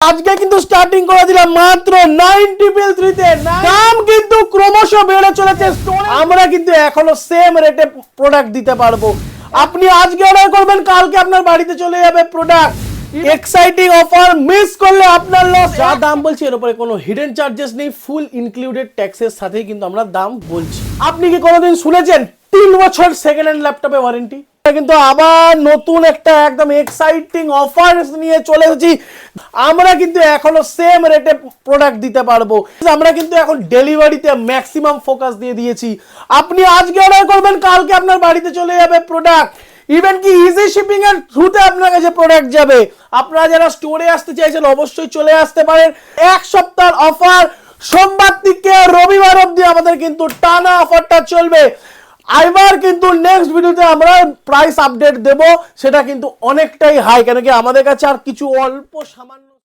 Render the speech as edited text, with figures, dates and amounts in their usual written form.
আজকে কিন্তু স্টার্টিং করে দিলাম মাত্র 90 তে। দাম কিন্তু ক্রমশ বেড়ে চলেছে। আমরা কিন্তু এখনো সেম রেটে প্রোডাক্ট দিতে পারবো। আপনি আজকে অর্ডার করবেন, কালকে আপনার বাড়িতে চলে যাবে প্রোডাক্ট। এক্সাইটিং অফার, মিস করলে আপনার লস। যা দাম বলছি এর উপরে কোনো হিডেন চার্জেস নেই, ফুল ইনক্লুডেড ট্যাক্সের সাথেই কিন্তু আমরা দাম বলছি। আপনি কি কোনোদিন শুনেছেন 3 বছর সেকেন্ড হ্যান্ড ল্যাপটপে ওয়ারেন্টি? কিন্তু আবার নতুন একটা একদম এক্সাইটিং অফার নিয়ে চলে এসেছি। আমরা কিন্তু এখনো সেম রেটে প্রোডাক্ট দিতে পারবো। আমরা কিন্তু এখন ডেলিভারিতে ম্যাক্সিমাম ফোকাস দিয়ে দিয়েছি। আপনি আজকে অর্ডার করবেন, কালকে আপনার বাড়িতে চলে যাবে প্রোডাক্ট। ইভেন কি ইজি শিপিং এর থ্রুতে আপনার কাছে প্রোডাক্ট যাবে। আপনারা যারা স্টোরে আসতে চাইছেন অবশ্যই চলে আসতে পারেন। এক সপ্তাহের অফার, সোমবার থেকে রবিবার অবধি আমাদের কিন্তু টানা অফারটা চলবে। এবার কিন্তু নেক্সট ভিডিওতে আমরা প্রাইস আপডেট দেব, সেটা কিন্তু অনেকটাই হাই, কেন কি আমাদের কাছে আর কিছু অল্প সামান্য